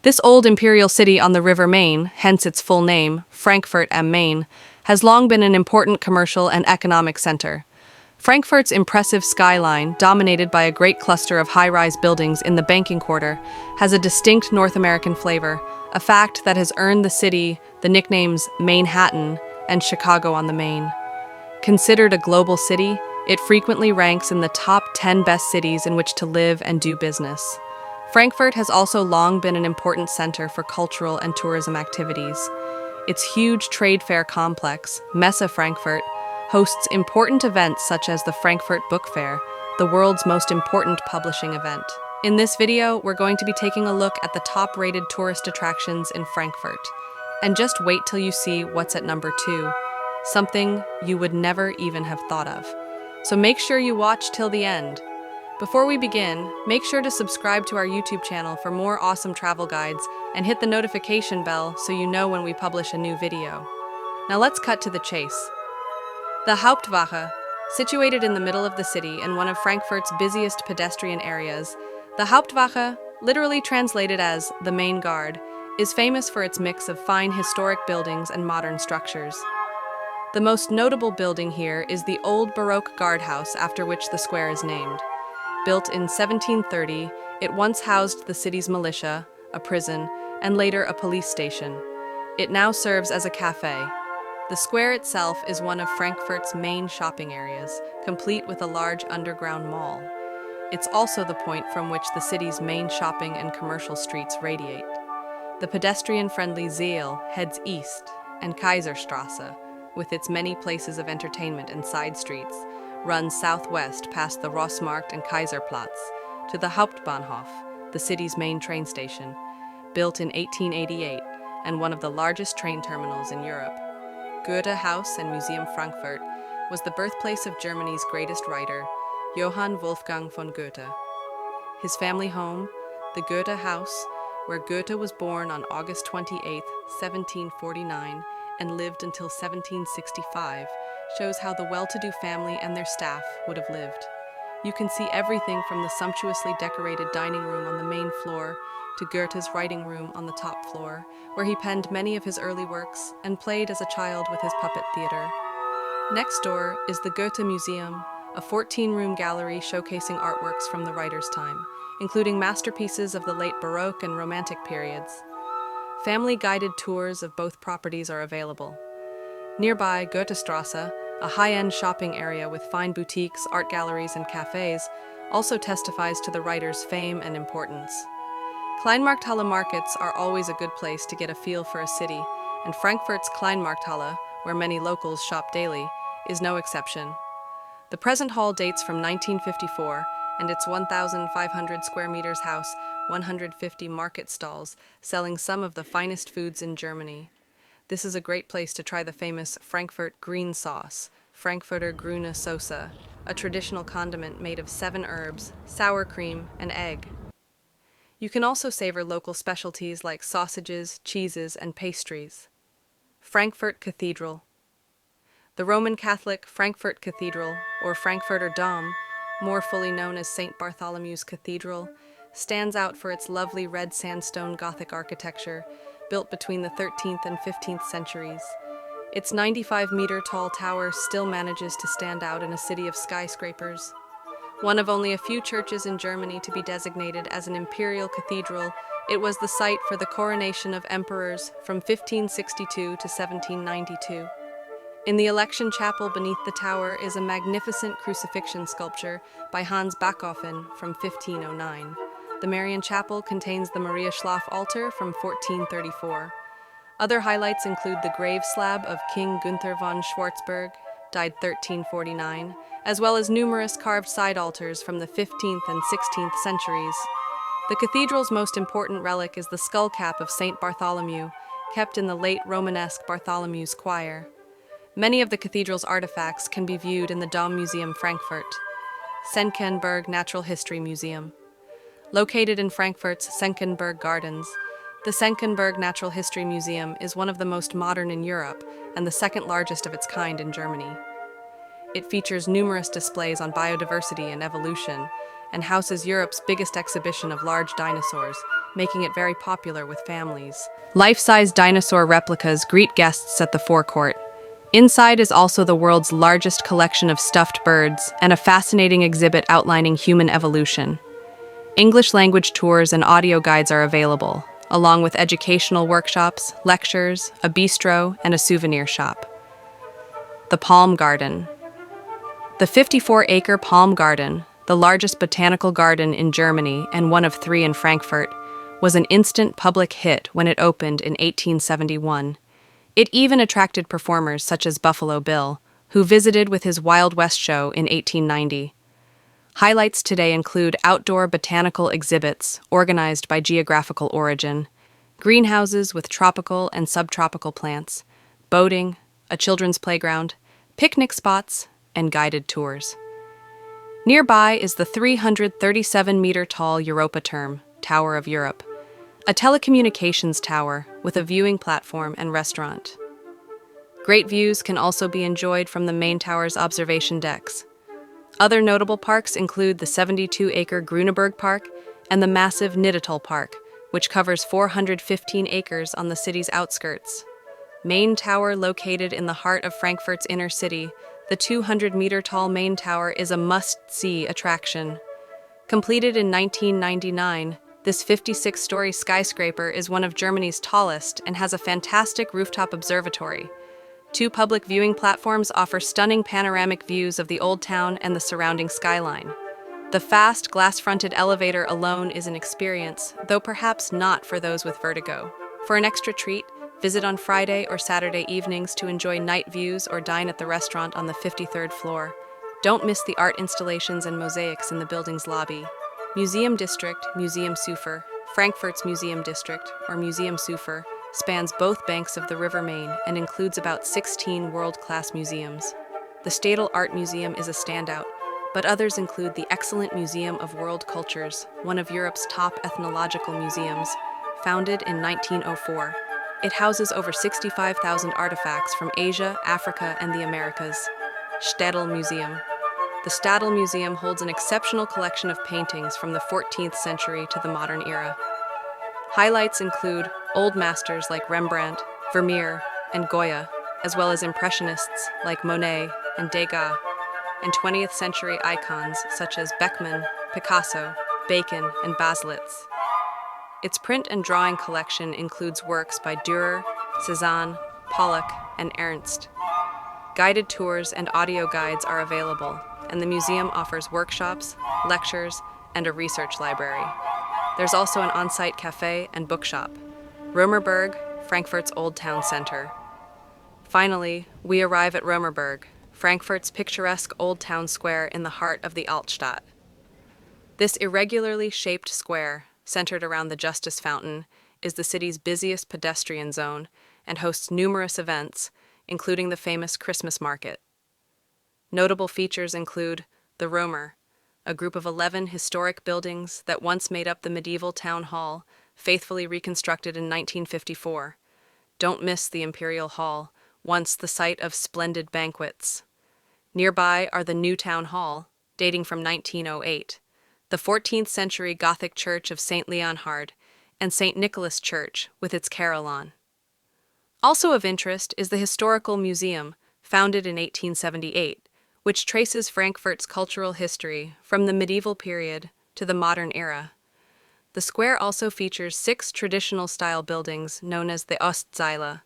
This old imperial city on the River Main, hence its full name, Frankfurt am Main, has long been an important commercial and economic center. Frankfurt's impressive skyline, dominated by a great cluster of high-rise buildings in the banking quarter, has a distinct North American flavor, a fact that has earned the city the nicknames Manhattan and Chicago on the Main. Considered a global city, it frequently ranks in the top 10 best cities in which to live and do business. Frankfurt has also long been an important center for cultural and tourism activities. Its huge trade fair complex, Messe Frankfurt, hosts important events such as the Frankfurt Book Fair, the world's most important publishing event. In this video, we're going to be taking a look at the top-rated tourist attractions in Frankfurt. And just wait till you see what's at number 2, something you would never even have thought of. So make sure you watch till the end. Before we begin, make sure to subscribe to our YouTube channel for more awesome travel guides and hit the notification bell so you know when we publish a new video. Now let's cut to the chase. The Hauptwache, situated in the middle of the city and one of Frankfurt's busiest pedestrian areas, the Hauptwache, literally translated as the Main Guard, is famous for its mix of fine historic buildings and modern structures. The most notable building here is the old Baroque guardhouse after which the square is named. Built in 1730, it once housed the city's militia, a prison, and later a police station. It now serves as a cafe. The square itself is one of Frankfurt's main shopping areas, complete with a large underground mall. It's also the point from which the city's main shopping and commercial streets radiate. The pedestrian-friendly Zeil heads east, and Kaiserstrasse, with its many places of entertainment and side streets, runs southwest past the Rossmarkt and Kaiserplatz to the Hauptbahnhof, the city's main train station, built in 1888 and one of the largest train terminals in Europe. Goethe House and Museum Frankfurt was the birthplace of Germany's greatest writer, Johann Wolfgang von Goethe. His family home, the Goethe House, where Goethe was born on August 28, 1749, and lived until 1765, shows how the well-to-do family and their staff would have lived. You can see everything from the sumptuously decorated dining room on the main floor to Goethe's writing room on the top floor, where he penned many of his early works and played as a child with his puppet theater. Next door is the Goethe Museum, a 14-room gallery showcasing artworks from the writer's time, including masterpieces of the late Baroque and Romantic periods. Family-guided tours of both properties are available. Nearby, Goethestrasse, a high-end shopping area with fine boutiques, art galleries, and cafes, also testifies to the writer's fame and importance. Kleinmarkthalle markets are always a good place to get a feel for a city, and Frankfurt's Kleinmarkthalle, where many locals shop daily, is no exception. The present hall dates from 1954, and its 1,500 square meters house 150 market stalls, selling some of the finest foods in Germany. This is a great place to try the famous Frankfurt green sauce, Frankfurter grüne Soße, a traditional condiment made of 7 herbs, sour cream, and egg. You can also savor local specialties like sausages, cheeses, and pastries. Frankfurt Cathedral. The Roman Catholic Frankfurt Cathedral, or Frankfurter Dom, more fully known as St. Bartholomew's Cathedral, stands out for its lovely red sandstone Gothic architecture, built between the 13th and 15th centuries. Its 95-meter-tall tower still manages to stand out in a city of skyscrapers. One of only a few churches in Germany to be designated as an imperial cathedral, it was the site for the coronation of emperors from 1562 to 1792. In the election chapel beneath the tower is a magnificent crucifixion sculpture by Hans Backhofen from 1509. The Marian Chapel contains the Maria Schlaf altar from 1434. Other highlights include the grave slab of King Gunther von Schwarzburg, died 1349, as well as numerous carved side altars from the 15th and 16th centuries. The cathedral's most important relic is the skull cap of St. Bartholomew, kept in the late Romanesque Bartholomew's choir. Many of the cathedral's artifacts can be viewed in the Dom Museum Frankfurt. Senckenberg Natural History Museum. Located in Frankfurt's Senckenberg Gardens, the Senckenberg Natural History Museum is one of the most modern in Europe and the second largest of its kind in Germany. It features numerous displays on biodiversity and evolution, and houses Europe's biggest exhibition of large dinosaurs, making it very popular with families. Life-size dinosaur replicas greet guests at the forecourt. Inside is also the world's largest collection of stuffed birds and a fascinating exhibit outlining human evolution. English language tours and audio guides are available, along with educational workshops, lectures, a bistro, and a souvenir shop. The Palm Garden. The 54-acre Palm Garden, the largest botanical garden in Germany and one of 3 in Frankfurt, was an instant public hit when it opened in 1871. It even attracted performers such as Buffalo Bill, who visited with his Wild West show in 1890. Highlights today include outdoor botanical exhibits organized by geographical origin, greenhouses with tropical and subtropical plants, boating, a children's playground, picnic spots, and guided tours. Nearby is the 337-meter-tall Europa Tower of Europe, a telecommunications tower with a viewing platform and restaurant. Great views can also be enjoyed from the main tower's observation decks. Other notable parks include the 72-acre Römerberg Park and the massive Städel Park, which covers 415 acres on the city's outskirts. Main Tower, located in the heart of Frankfurt's inner city, the 200-meter-tall main tower is a must-see attraction. Completed in 1999, this 56-story skyscraper is one of Germany's tallest and has a fantastic rooftop observatory. 2 public viewing platforms offer stunning panoramic views of the Old Town and the surrounding skyline. The fast, glass-fronted elevator alone is an experience, though perhaps not for those with vertigo. For an extra treat, visit on Friday or Saturday evenings to enjoy night views or dine at the restaurant on the 53rd floor. Don't miss the art installations and mosaics in the building's lobby. Museum District, Museumsufer, Frankfurt's Museum District, or Museumsufer, spans both banks of the River Main and includes about 16 world-class museums. The Städel Art Museum is a standout, but others include the excellent Museum of World Cultures, one of Europe's top ethnological museums. Founded in 1904, it houses over 65,000 artifacts from Asia, Africa, and the Americas. Städel Museum. The Städel Museum holds an exceptional collection of paintings from the 14th century to the modern era. Highlights include old masters like Rembrandt, Vermeer, and Goya, as well as impressionists like Monet and Degas, and 20th century icons such as Beckmann, Picasso, Bacon, and Baselitz. Its print and drawing collection includes works by Dürer, Cézanne, Pollock, and Ernst. Guided tours and audio guides are available, and the museum offers workshops, lectures, and a research library. There's also an on-site cafe and bookshop. Römerberg, Frankfurt's Old Town Center. Finally, we arrive at Römerberg, Frankfurt's picturesque Old Town Square in the heart of the Altstadt. This irregularly shaped square, centered around the Justice Fountain, is the city's busiest pedestrian zone and hosts numerous events, including the famous Christmas market. Notable features include the Römer, a group of 11 historic buildings that once made up the medieval town hall, faithfully reconstructed in 1954. Don't miss the Imperial Hall, once the site of splendid banquets. Nearby are the New Town Hall, dating from 1908, the 14th century Gothic church of St. Leonhard, and St. Nicholas Church with its carillon. Also of interest is the Historical Museum, founded in 1878, which traces Frankfurt's cultural history from the medieval period to the modern era. The square also features 6 traditional-style buildings known as the Ostsäle,